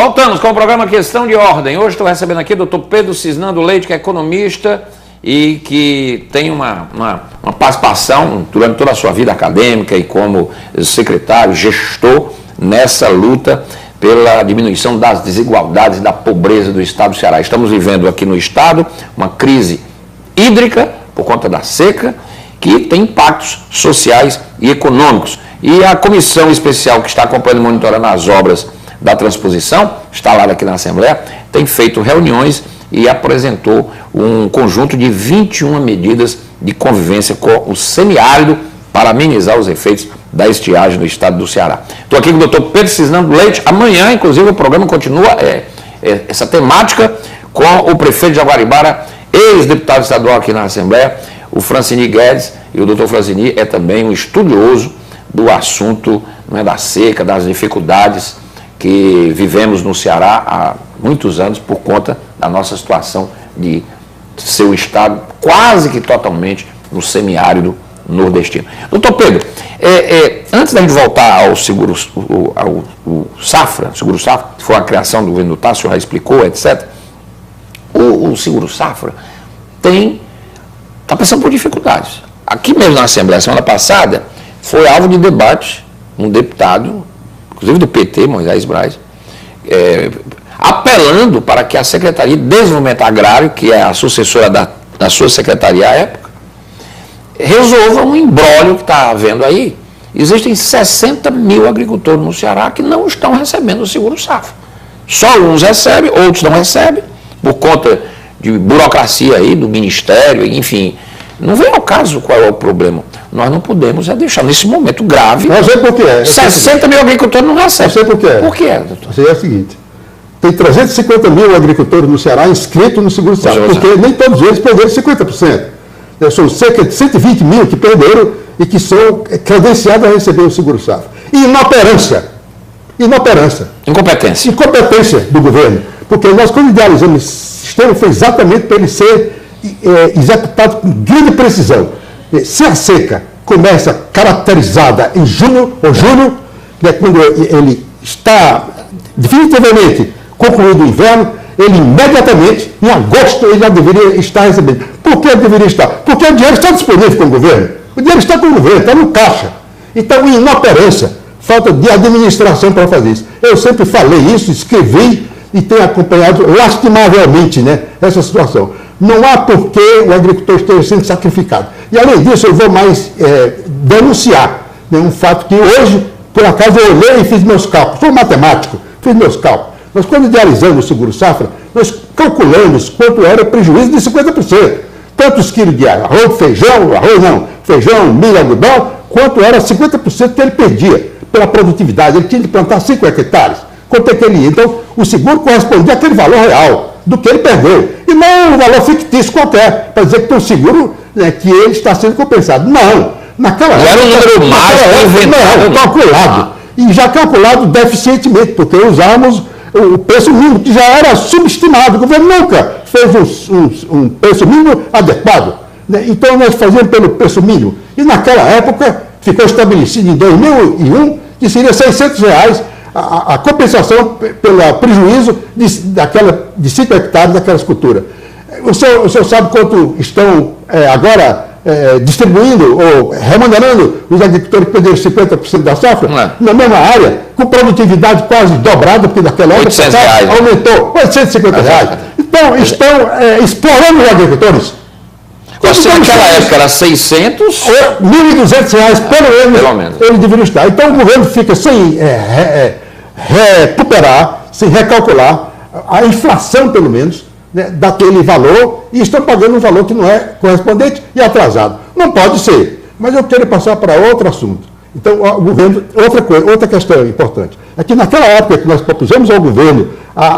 Voltamos com o programa Questão de Ordem. Hoje estou recebendo aqui o Dr. Pedro Cisnando Leite, que é economista e que tem uma participação durante toda a sua vida acadêmica e como secretário, gestor, nessa luta pela diminuição das desigualdades e da pobreza do estado do Ceará. Estamos vivendo aqui no estado uma crise hídrica por conta da seca, que tem impactos sociais e econômicos. E a comissão especial que está acompanhando e monitorando as obras da transposição, instalada aqui na Assembleia, tem feito reuniões e apresentou um conjunto de 21 medidas de convivência com o semiárido para amenizar os efeitos da estiagem no estado do Ceará. Estou aqui com o Dr. Pedro Cisnando Leite. Amanhã, inclusive, o programa continua essa temática com o prefeito de Jaguaribara, ex-deputado estadual aqui na Assembleia, o Francini Guedes, e o Dr. Francini é também um estudioso do assunto, né, da seca, das dificuldades que vivemos no Ceará há muitos anos por conta da nossa situação de ser um estado quase que totalmente no semiárido nordestino. Doutor Pedro, antes da gente voltar ao seguro, ao Safra, seguro Safra, que foi a criação do governo do Tasso, o senhor já explicou, etc., o seguro Safra está passando por dificuldades. Aqui mesmo na Assembleia, semana passada, foi alvo de debate um deputado, inclusive do PT, Moisés Braz, apelando para que a Secretaria de Desenvolvimento Agrário, que é a sucessora da sua secretaria à época, resolva um imbróglio que está havendo aí. Existem 60 mil agricultores no Ceará que não estão recebendo o seguro Safra. Só uns recebem, outros não recebem, por conta de burocracia aí do Ministério, enfim. Não vem ao caso qual é o problema. Nós não podemos deixar nesse momento grave. Não sei por que é. 60 mil agricultores não recebem. Não sei por que é. Por que é, doutor? É o seguinte, tem 350 mil agricultores no Ceará inscritos no seguro Safra, porque nem todos eles perderam 50%. São cerca de 120 mil que perderam e que são credenciados a receber o seguro Safra. E inoperância. Incompetência. Incompetência do governo. Porque nós, quando idealizamos esse sistema, foi exatamente para ele ser executado com grande precisão. Se a seca começa caracterizada em junho ou julho, né, quando ele está definitivamente concluído o inverno, ele imediatamente, em agosto, ele já deveria estar recebendo. Por que ele deveria estar? Porque o dinheiro está disponível com o governo. O dinheiro está com o governo, está no caixa. Então, inoperância, falta de administração para fazer isso. Eu sempre falei isso, escrevi e tenho acompanhado lastimavelmente, né, essa situação. Não há por que o agricultor esteja sendo sacrificado. E, além disso, eu vou mais denunciar, né, um fato que hoje, por acaso, eu olhei e fiz meus cálculos. Sou matemático, fiz meus cálculos. Nós, quando idealizamos o seguro Safra, nós calculamos quanto era o prejuízo de 50%. Tantos quilos de feijão, milho, algodão, quanto era 50% que ele perdia pela produtividade. Ele tinha de plantar 5 hectares. Quanto é que ele ia? Então, o seguro correspondia àquele valor real do que ele perdeu. E não um valor fictício qualquer, para dizer que tem um seguro, né, que ele está sendo compensado. Não. Naquela época. Era um número mais calculado. E já calculado deficientemente, porque usávamos o preço mínimo, que já era subestimado. O governo nunca fez um preço mínimo adequado. Né? Então, nós fazíamos pelo preço mínimo. E naquela época, ficou estabelecido em 2001 que seria R$600 a compensação pelo prejuízo de 5 hectares daquela escultura. O senhor sabe quanto estão agora distribuindo ou remunerando os agricultores que perderam 50% da safra? Na mesma área, com produtividade quase dobrada, porque naquela época aumentou R$850. Então, estão explorando os agricultores. Se naquela época era 600... R$1.200 pelo menos ele deveria estar. Então, o governo fica sem recuperar, sem recalcular a inflação, pelo menos, né, daquele valor, e estão pagando um valor que não é correspondente e atrasado. Não pode ser. Mas eu quero passar para outro assunto. Então, o governo, outra questão importante, é que naquela época que nós propusemos ao governo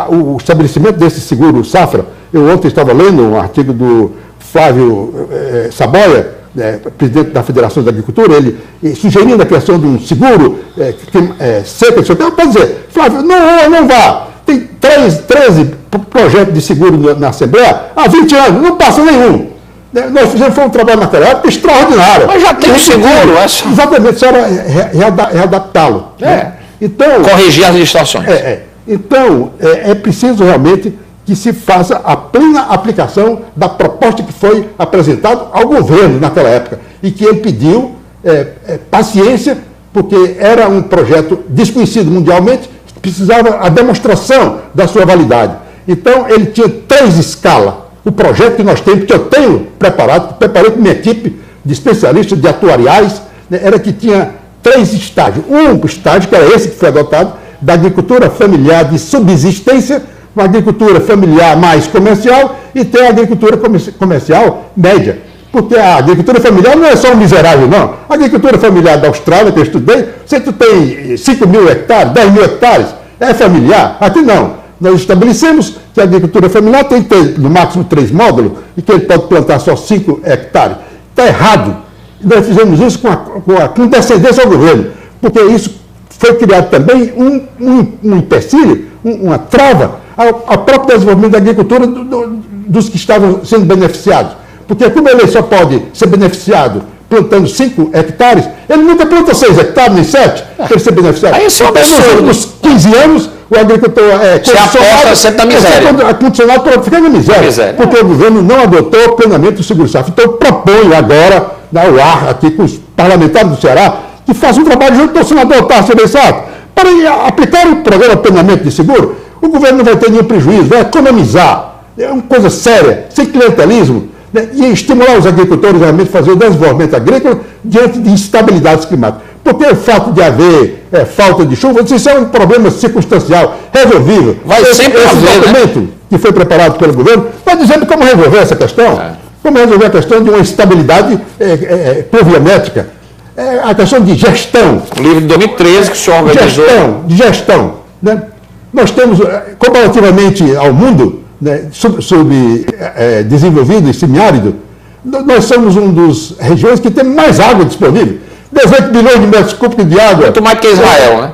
o estabelecimento desse seguro Safra, eu ontem estava lendo um artigo do Flávio Saboia, presidente da Federação da Agricultura, ele sugerindo a criação de um seguro seca, pode dizer, Flávio, não vá. Tem 13 projetos de seguro na Assembleia há 20 anos, não passa nenhum. Nós fizemos um trabalho naquela época extraordinário. Mas já tem seguro, exatamente, só era readaptá-lo. Então, corrigir as licitações. Então, é preciso realmente que se faça a plena aplicação da proposta que foi apresentada ao governo naquela época e que ele pediu paciência, porque era um projeto desconhecido mundialmente, precisava a demonstração da sua validade. Então, ele tinha 3 escalas. O projeto que nós temos, que eu tenho preparado, preparei com minha equipe de especialistas, de atuariais, né, era que tinha 3 estágios. Um estágio, que era esse que foi adotado, da agricultura familiar de subsistência, uma agricultura familiar mais comercial, e tem a agricultura comercial média. Porque a agricultura familiar não é só um miserável, não. A agricultura familiar da Austrália, que eu estudei, se tu tem 5 mil hectares, 10 mil hectares, é familiar. Aqui não. Nós estabelecemos que a agricultura familiar tem que ter, no máximo, 3 módulos, e que ele pode plantar só 5 hectares. Está errado. Nós fizemos isso com descendência ao governo, porque isso foi criado também um empecilho, uma trava ao próprio desenvolvimento da agricultura dos que estavam sendo beneficiados. Porque como ele só pode ser beneficiado plantando 5 hectares, ele nunca planta 6 hectares, nem 7, para ele ser beneficiado. Aí isso é um absurdo. Nos últimos 15 anos, o agricultor sempre na miséria. Condicionado para ficar na miséria, porque o governo não adotou plenamente o seguro-safra. Então, eu proponho agora, ao ar, aqui com os parlamentares do Ceará, que façam um trabalho junto com o senador Tarcísio Bessato, para aplicar o programa plenamente de seguro. O governo não vai ter nenhum prejuízo, vai economizar. É uma coisa séria, sem clientelismo, né? E estimular os agricultores realmente a fazer o desenvolvimento agrícola diante de instabilidades climáticas. Porque o fato de haver falta de chuva, isso é um problema circunstancial, resolvível. Vai sempre esse haver, documento, né, que foi preparado pelo governo, vai dizendo como resolver essa questão. Como resolver a questão de uma instabilidade pluviométrica. A questão de gestão. O livro de 2013 que o senhor organizou. Gestão. Né? Nós temos, comparativamente ao mundo, né, desenvolvido e semiárido, nós somos uma das regiões que tem mais água disponível. 18 bilhões de metros cúbicos de água. Muito mais que Israel, né?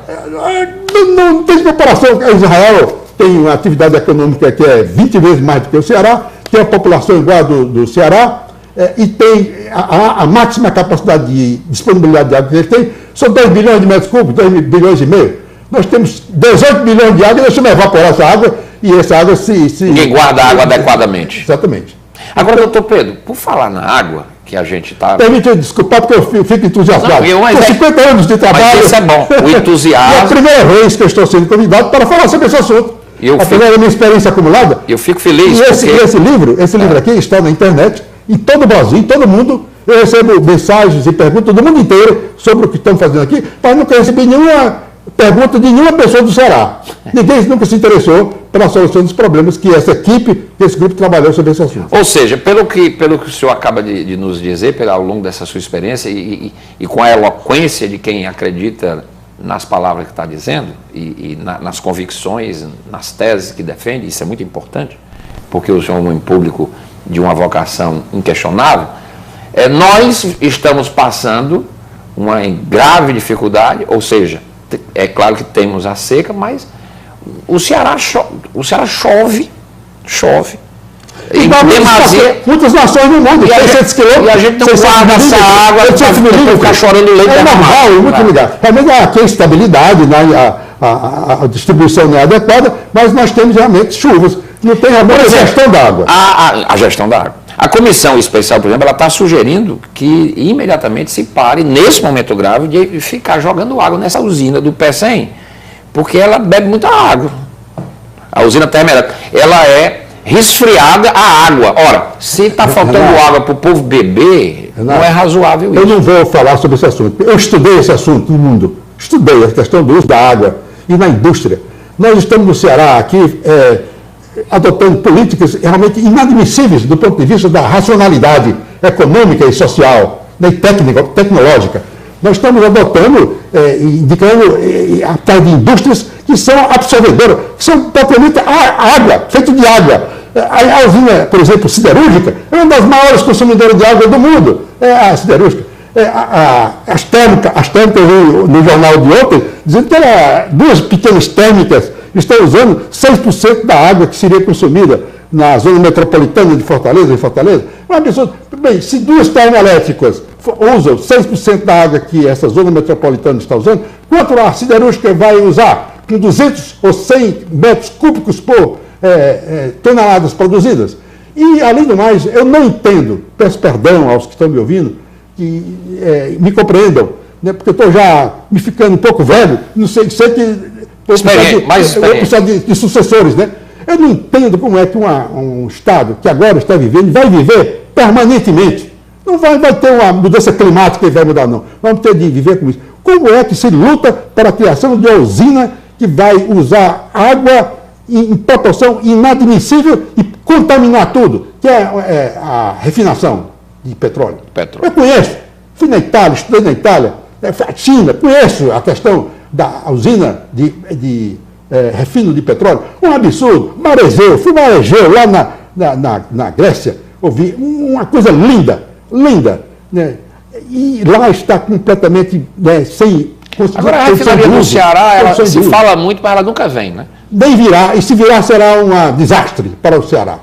Não tem comparação. Israel tem uma atividade econômica que é 20 vezes mais do que o Ceará, tem a população igual a do Ceará, e tem a máxima capacidade de disponibilidade de água que ele tem, são 2 bilhões de metros cúbicos, 2 bilhões e meio. Nós temos 18 bilhões de água, deixamos evaporar essa água, e essa água Ninguém guarda a água adequadamente. Exatamente. Agora, doutor Pedro, por falar na água, que a gente está... Permite eu desculpar, porque eu fico entusiasmado. Com 50 anos de trabalho... Mas isso é bom, o entusiasmo... É a primeira vez que eu estou sendo convidado para falar sobre esse assunto. Apesar da minha experiência acumulada... Eu fico feliz esse livro aqui está na internet, em todo o Brasil, em todo mundo. Eu recebo mensagens e perguntas do mundo inteiro sobre o que estamos fazendo aqui, mas nunca recebi nenhuma pergunta de nenhuma pessoa do Ceará. Ninguém nunca se interessou pela solução dos problemas que essa equipe, que esse grupo trabalhou sobre esse assunto. Ou seja, pelo que o senhor acaba de nos dizer, ao longo dessa sua experiência e com a eloquência de quem acredita nas palavras que está dizendo e nas convicções, nas teses que defende, isso é muito importante, porque o senhor é um homem público de uma vocação inquestionável, nós estamos passando uma grave dificuldade, ou seja, é claro que temos a seca, mas o Ceará chove. Em demasia. Muitas nações no mundo, 600 quilômetros. E a gente não guarda essa água para ficar chorando leite. É normal, em muito lugar. Realmente aqui a estabilidade, né, a distribuição não é adequada, mas nós temos realmente chuvas. Não tem realmente a gestão da água. A gestão da água. A comissão especial, por exemplo, ela está sugerindo que imediatamente se pare, nesse momento grave, de ficar jogando água nessa usina do Pecém, porque ela bebe muita água. A usina termoelétrica, ela é resfriada a água. Ora, se está faltando água para o povo beber, não é razoável isso. Eu não vou falar sobre esse assunto. Eu estudei esse assunto no mundo. Estudei a questão do uso da água e na indústria. Nós estamos no Ceará aqui adotando políticas realmente inadmissíveis do ponto de vista da racionalidade econômica e social, né, e tecnológica. Nós estamos adotando, indicando atrás de indústrias que são absorvedoras, que são propriamente água, feito de água. A usina, por exemplo, siderúrgica, é uma das maiores consumidoras de água do mundo, a siderúrgica. As térmicas, eu vi no jornal de ontem, dizendo que duas pequenas térmicas estão usando 6% da água que seria consumida na zona metropolitana de Fortaleza, É um absurdo. Bem, se duas termoelétricas usam 6% da água que essa zona metropolitana está usando, quanto a siderúrgica vai usar? com 200 ou 100 metros cúbicos por toneladas produzidas. E, além do mais, eu não entendo, peço perdão aos que estão me ouvindo, que me compreendam, né, porque eu estou já me ficando um pouco velho, não sei que vou precisar de sucessores, né? Eu não entendo como é que um Estado que agora está vivendo vai viver permanentemente. Não vai ter uma mudança climática que vai mudar, não. Vamos ter de viver com isso. Como é que se luta para a criação de uma usina que vai usar água em proporção inadmissível e contaminar tudo, que é a refinação de petróleo? Eu conheço, fui na Itália, estudei na Itália, China, conheço a questão da usina de refino de petróleo. Um absurdo. Marejeu, fui Marejeu, lá na Grécia, ouvi uma coisa linda, né? E lá está completamente sem... Agora, a refinaria do Ceará, ela se fala muito, mas ela nunca vem, né? Nem virá, e se virar será um desastre para o Ceará.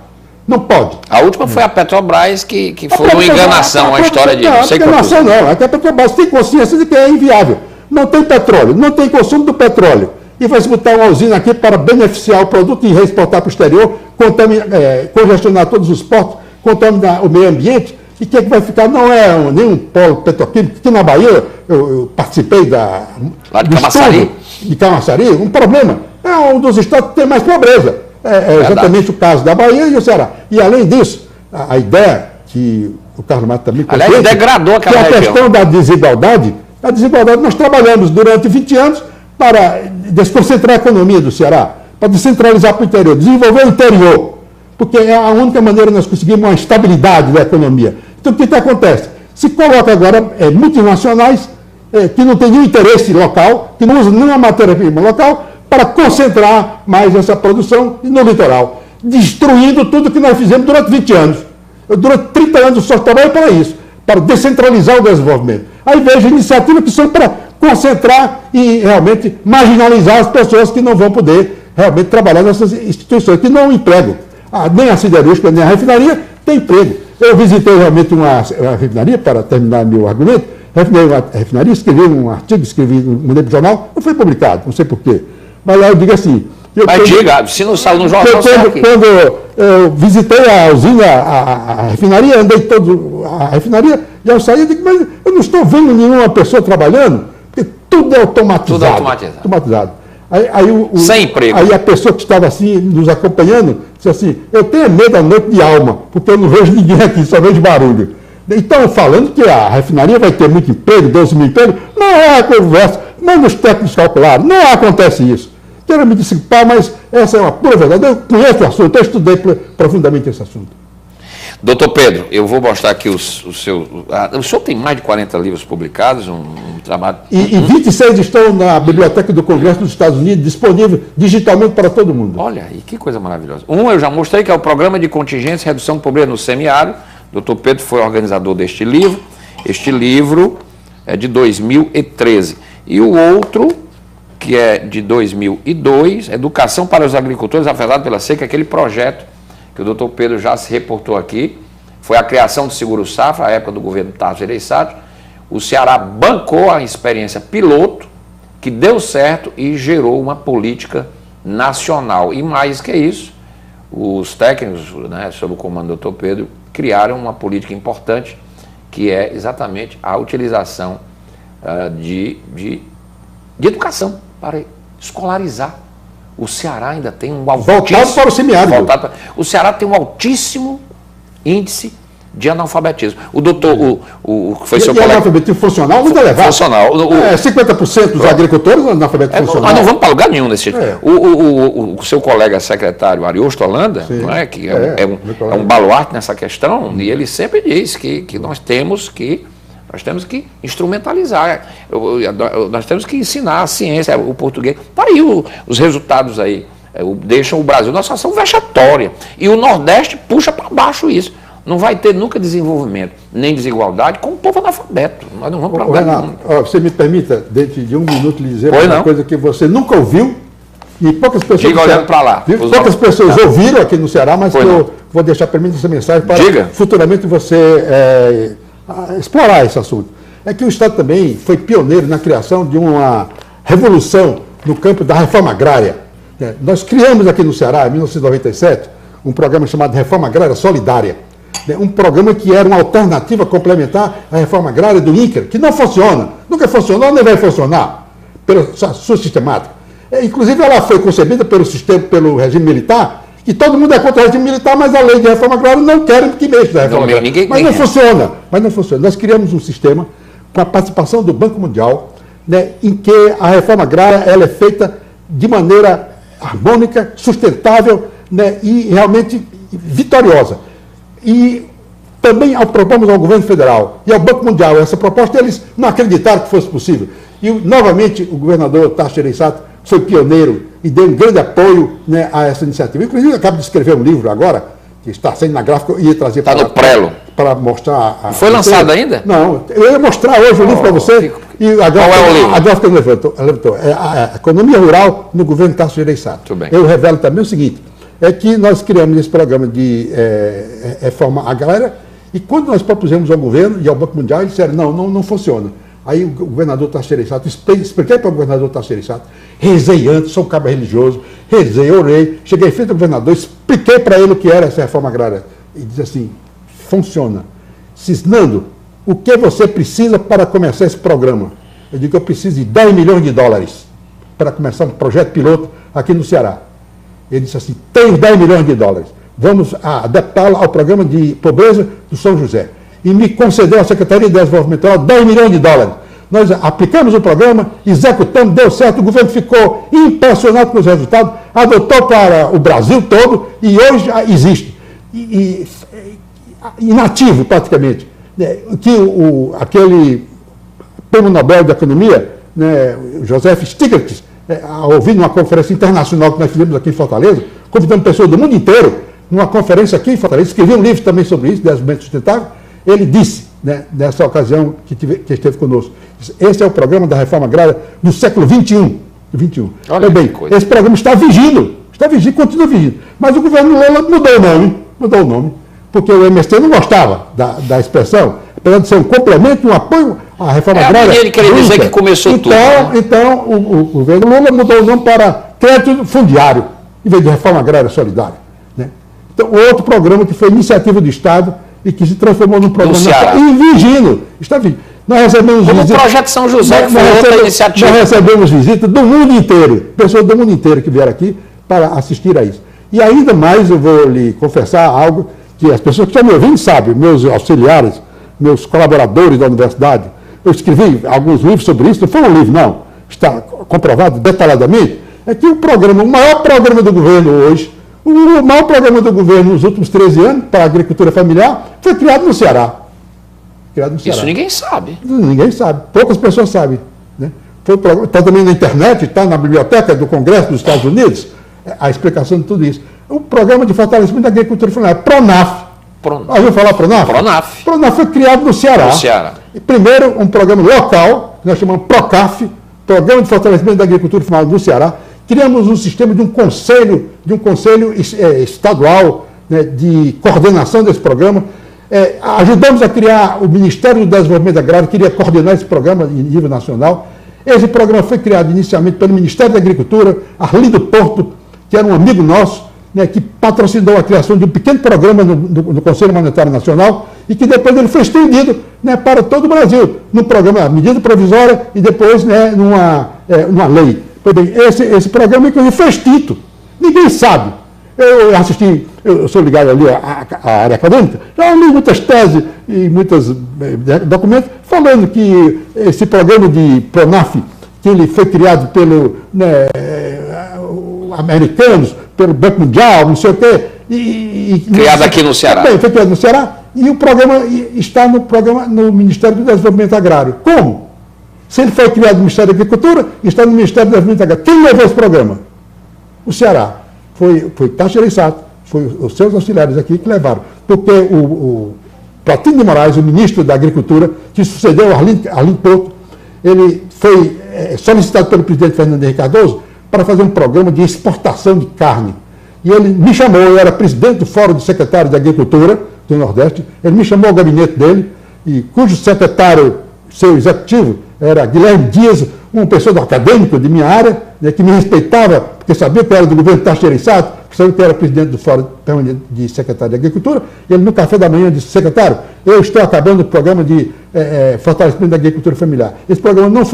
Não pode. A última foi a Petrobras, que foi uma enganação, a história de... Não sei enganação não, é que a Petrobras tem consciência de que é inviável. Não tem petróleo, não tem consumo do petróleo. E vai se botar uma usina aqui para beneficiar o produto e reexportar para o exterior, congestionar todos os portos, contaminar o meio ambiente. E o que é que vai ficar? Não é nenhum polo petroquímico. Aqui na Bahia, eu participei lá de Camaçari. De Camaçari, um problema. É um dos estados que tem mais pobreza. É exatamente o caso da Bahia e o Ceará. E, além disso, a ideia que o Carlos Mato também... Aliás, degradou aquela região. Que a questão da desigualdade, nós trabalhamos durante 20 anos para desconcentrar a economia do Ceará, para descentralizar para o interior, desenvolver o interior, porque é a única maneira de nós conseguirmos uma estabilidade da economia. Então, o que acontece? Se coloca agora multinacionais que não têm nenhum interesse local, que não usam nenhuma matéria-prima local, para concentrar mais essa produção no litoral, destruindo tudo que nós fizemos durante 20 anos. Durante 30 anos eu só trabalho para isso, para descentralizar o desenvolvimento. Aí vejo iniciativas que são para concentrar e realmente marginalizar as pessoas que não vão poder realmente trabalhar nessas instituições, que não empregam. Nem a siderúrgica, nem a refinaria tem emprego. Eu visitei realmente uma refinaria, para terminar meu argumento, refinaria, escrevi um artigo, escrevi no jornal, não foi publicado, não sei porquê. Mas lá eu digo assim... diga, se não saiu no jornal, quando eu visitei a usina, a refinaria, andei todo a refinaria, e eu saí e digo, mas eu não estou vendo nenhuma pessoa trabalhando, porque tudo é automatizado. Tudo automatizado. Sem emprego. Aí a pessoa que estava assim, nos acompanhando, disse assim, eu tenho medo da noite de alma, porque eu não vejo ninguém aqui, só vejo barulho. Então, falando que a refinaria vai ter muito emprego, 12 mil empregos, não é a conversa, não os técnicos calcularam, não acontece isso. Quero me desculpar, mas essa é uma pura verdade. Eu conheço o assunto, eu estudei profundamente esse assunto. Doutor Pedro, eu vou mostrar aqui o seu... o senhor tem mais de 40 livros publicados, um trabalho... E 26 estão na Biblioteca do Congresso dos Estados Unidos, disponível digitalmente para todo mundo. Olha aí, que coisa maravilhosa. Um eu já mostrei, que é o Programa de Contingência e Redução do Pobreza no Semiárido. Doutor Pedro foi organizador deste livro. Este livro é de 2013. E o outro, que é de 2002, Educação para os Agricultores Afetados pela Seca, aquele projeto que o doutor Pedro já se reportou aqui, foi a criação do Seguro Safra, à época do governo Tasso Gereissati. O Ceará bancou a experiência piloto, que deu certo e gerou uma política nacional. E mais que isso, os técnicos, né, sob o comando do doutor Pedro, criaram uma política importante, que é exatamente a utilização de educação para escolarizar. O Ceará ainda tem um altíssimo... Voltado para o semiárido. O Ceará tem um altíssimo índice de analfabetismo. O doutor... o que foi seu colega... analfabetismo funcional muito elevado. Funcional. 50% dos agricultores analfabetismo funcional. Nós não vamos para lugar nenhum desse tipo. O seu colega secretário Ariosto Holanda, não é, que é um baluarte nessa questão, e ele sempre diz que nós temos que instrumentalizar, nós temos que ensinar a ciência, o português. Está aí os resultados aí, deixam o Brasil numa situação vexatória. E o Nordeste puxa para baixo isso. Não vai ter nunca desenvolvimento, nem desigualdade, com o povo analfabeto. Nós não vamos para lugar nenhum. Você me permita, dentro de um minuto, lhe dizer uma coisa que você nunca ouviu, e poucas pessoas... Diga olhando para lá. Poucas pessoas ouviram aqui no Ceará, mas eu vou deixar para mim essa mensagem para futuramente você... explorar esse assunto. É que o Estado também foi pioneiro na criação de uma revolução no campo da reforma agrária. Nós criamos aqui no Ceará, em 1997, um programa chamado Reforma Agrária Solidária. Um programa que era uma alternativa complementar à reforma agrária do INCRA, que não funciona, nunca funcionou, nem vai funcionar, pela sua sistemática. Inclusive, ela foi concebida pelo regime militar, que todo mundo é contra o regime militar, mas a lei de reforma agrária não quer que mexa na reforma agrária. Mas não funciona. Nós criamos um sistema com a participação do Banco Mundial, né, em que a reforma agrária ela é feita de maneira harmônica, sustentável, né, e realmente vitoriosa. E também propomos ao governo federal e ao Banco Mundial essa proposta, eles não acreditaram que fosse possível. E, novamente, o governador Tasso Gereissati foi pioneiro e deu um grande apoio, né, a essa iniciativa. Inclusive, eu acabo de escrever um livro agora, que está saindo na gráfica, eu ia trazer está no prelo para mostrar. Não foi lançado ainda? Não, eu ia mostrar hoje o livro para você. E a gráfica levantou. É a economia rural no governo Tasso Gereissati. Eu revelo também o seguinte, é que nós criamos esse programa de reforma agrária e quando nós propusemos ao governo e ao Banco Mundial, eles disseram, não funciona. Aí o governador Tasso Gereissati, expliquei para o governador Tasso Gereissati, rezei antes, sou um cabra religioso, rezei, orei, cheguei em frente ao governador, expliquei para ele o que era essa reforma agrária. E disse assim, funciona. Cisnando, o que você precisa para começar esse programa? Eu digo que eu preciso de 10 milhões de dólares para começar um projeto piloto aqui no Ceará. Ele disse assim, tem 10 milhões de dólares, vamos adaptá-lo ao programa de pobreza do São José. E me concedeu a Secretaria de Desenvolvimento Rural 10 milhões de dólares. Nós aplicamos o programa, executamos, deu certo, o governo ficou impressionado com os resultados, adotou para o Brasil todo e hoje existe. Inativo, praticamente. Que aquele prêmio Nobel de Economia, né, Joseph Stiglitz, ouvindo uma conferência internacional que nós fizemos aqui em Fortaleza, convidando pessoas do mundo inteiro, numa conferência aqui em Fortaleza, escrevi um livro também sobre isso, Desenvolvimento Sustentável. Ele disse, né, nessa ocasião que esteve conosco, esse é o programa da reforma agrária do século XXI. Olha bem, esse programa está vigindo, continua vigindo. Mas o governo Lula mudou o nome, porque o MST não gostava da expressão, apesar de ser um complemento, um apoio à reforma agrária. Ele queria dizer que começou tudo. Então, o governo Lula mudou o nome para crédito fundiário, em vez de reforma agrária solidária. Né? Então, outro programa que foi iniciativa do Estado e que se transformou num programa e vigindo, está vindo. Nós recebemos visitas. O projeto São José, que foi outra iniciativa. Nós recebemos visitas do mundo inteiro, pessoas do mundo inteiro que vieram aqui para assistir a isso. E ainda mais eu vou lhe confessar algo que as pessoas que estão me ouvindo sabem, meus auxiliares, meus colaboradores da universidade. Eu escrevi alguns livros sobre isso, não foi um livro, não. Está comprovado detalhadamente. É que o maior programa do governo hoje, o maior programa do governo nos últimos 13 anos para a agricultura familiar foi criado no Ceará. Isso ninguém sabe. Ninguém sabe. Poucas pessoas sabem. Né? Está também na internet, está na biblioteca do Congresso dos Estados Unidos, a explicação de tudo isso. O programa de fortalecimento da agricultura familiar, PRONAF. Ouviu falar PRONAF? PRONAF. PRONAF foi criado no Ceará. Primeiro, um programa local, que nós chamamos PROCAF, Programa de Fortalecimento da Agricultura Familiar do Ceará. Criamos um sistema de um conselho estadual, né, de coordenação desse programa. Ajudamos a criar o Ministério do Desenvolvimento Agrário, que queria coordenar esse programa em nível nacional. Esse programa foi criado inicialmente pelo Ministério da Agricultura, Arlindo Porto, que era um amigo nosso, né, que patrocinou a criação de um pequeno programa no Conselho Monetário Nacional e que depois ele foi estendido, né, para todo o Brasil, num programa, medida provisória e depois, né, numa lei. Pois bem, esse programa, inclusive, foi extinto. Ninguém sabe. Eu assisti, eu sou ligado ali à área acadêmica, já li muitas teses e muitos documentos falando que esse programa de PRONAF, que ele foi criado pelos americanos, pelo Banco Mundial, não sei o quê. Criado aqui no Ceará. Foi criado no Ceará e o programa está no Ministério do Desenvolvimento Agrário. Como? Se ele foi criado no Ministério da Agricultura, está no Ministério do Desenvolvimento Agrário. Quem levou esse programa? O Ceará. Foi Tasso Gereissati, foi os seus auxiliares aqui que levaram. Porque o Platino de Moraes, o ministro da Agricultura, que sucedeu o Arlindo Porto, ele foi solicitado pelo presidente Fernando Henrique Cardoso para fazer um programa de exportação de carne. E ele me chamou, eu era presidente do Fórum de Secretários de Agricultura do Nordeste, ele me chamou ao gabinete dele, e cujo secretário, seu executivo, era Guilherme Dias, uma pessoa acadêmica de minha área, né, que me respeitava, porque sabia que eu era do governo Tacheiriçado, sabia que eu era presidente do Fórum Permanente de Secretário de Agricultura, e ele no café da manhã disse: secretário, eu estou acabando o programa de fortalecimento da agricultura familiar. Esse programa não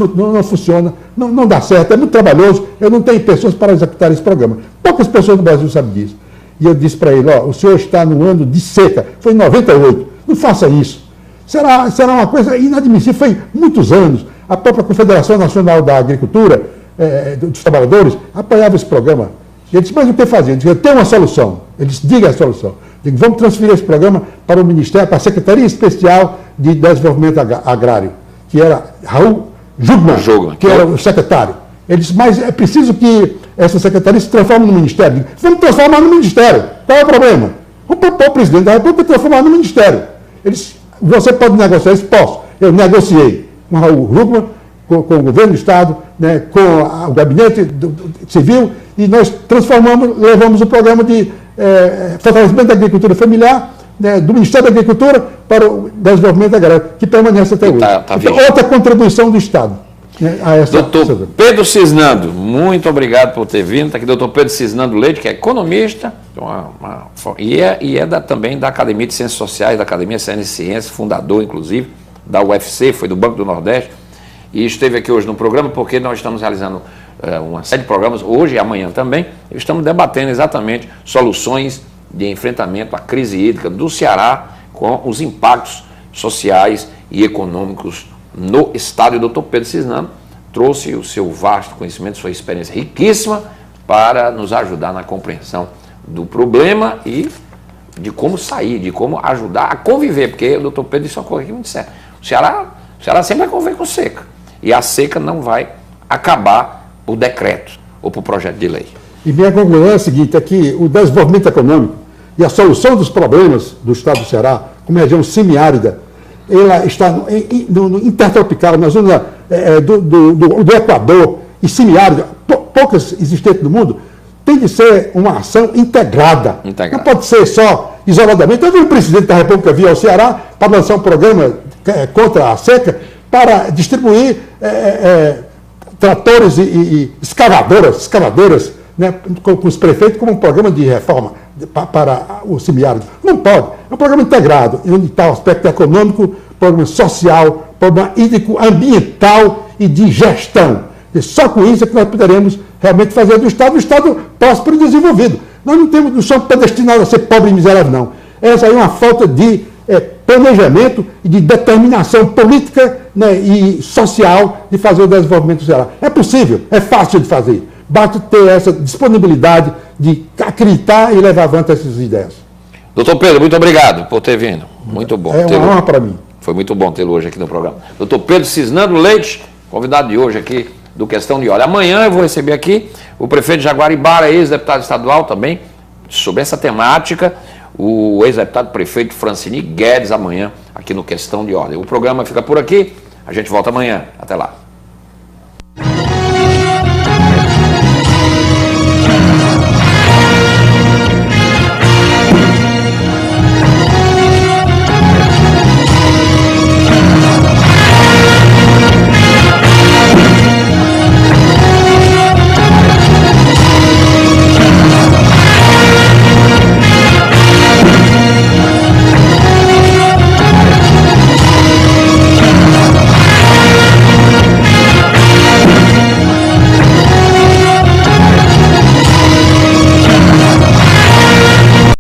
funciona, não dá certo, é muito trabalhoso, eu não tenho pessoas para executar esse programa. Poucas pessoas no Brasil sabem disso. E eu disse para ele: o senhor está no ano de seca, foi em 98, não faça isso. Será uma coisa inadmissível, foi muitos anos. A própria Confederação Nacional da Agricultura, dos Trabalhadores, apoiava esse programa. E ele disse: mas o que fazer? Eu disse: eu tenho uma solução. Ele disse: diga a solução. Eu digo: vamos transferir esse programa para o Ministério, para a Secretaria Especial de Desenvolvimento Agrário, que era Raul Jugman, que era o secretário. Ele disse: mas é preciso que essa secretaria se transforme no Ministério. Eu disse: vamos transformar no Ministério. Qual é o problema? Vamos propor o presidente da República transformar no Ministério. Ele disse: você pode negociar isso? Posso. Eu negociei com Raul Jugman, com o governo do Estado, né, com o gabinete civil, e nós levamos o programa de fortalecimento da agricultura familiar, né, do Ministério da Agricultura para o Desenvolvimento Agrário, que permanece até hoje. Então, outra contribuição do Estado. Né, a essa doutor Pedro Cisnando, muito obrigado por ter vindo. Está aqui doutor Pedro Cisnando Leite, que é economista, e é também da Academia de Ciências Sociais, da Academia Ciências e Ciências, fundador, inclusive, da UFC, foi do Banco do Nordeste, e esteve aqui hoje no programa porque nós estamos realizando uma série de programas, hoje e amanhã também, e estamos debatendo exatamente soluções de enfrentamento à crise hídrica do Ceará com os impactos sociais e econômicos no estado. E o doutor Pedro Cisnando trouxe o seu vasto conhecimento, sua experiência riquíssima para nos ajudar na compreensão do problema e de como sair, de como ajudar a conviver, porque o doutor Pedro disse uma coisa aqui muito séria: o Ceará sempre vai conviver com seca, e a seca não vai acabar por decreto ou por projeto de lei. E minha conclusão é a seguinte: é que o desenvolvimento econômico e a solução dos problemas do estado do Ceará, como região semiárida, ela está no intertropical, na zona do Equador e semiárida, poucas existentes no mundo, tem de ser uma ação integrada. Não pode ser só isoladamente. Eu vi o presidente da República vir ao Ceará para lançar um programa contra a seca, para distribuir tratores e escavadoras, né, com os prefeitos, como um programa de reforma para o semiárido. Não pode. É um programa integrado, onde está o aspecto econômico, programa social, programa hídrico, ambiental e de gestão. E só com isso é que nós poderemos realmente fazer do Estado um Estado próspero e desenvolvido. Nós não somos predestinados a ser pobre e miserável, não. Essa aí é uma falta de planejamento e de determinação política, né, e social de fazer o desenvolvimento do Ceará. É possível, é fácil de fazer. Basta ter essa disponibilidade de acreditar e levar avante essas ideias. Doutor Pedro, muito obrigado por ter vindo. Muito bom. É uma honra para mim. Foi muito bom tê-lo hoje aqui no programa. Doutor Pedro Cisnando Leite, convidado de hoje aqui do Questão de Hora. Amanhã eu vou receber aqui o prefeito de Jaguaribara, ex-deputado estadual também, sobre essa temática, o ex-deputado prefeito Francini Guedes, amanhã aqui no Questão de Ordem. O programa fica por aqui, a gente volta amanhã. Até lá.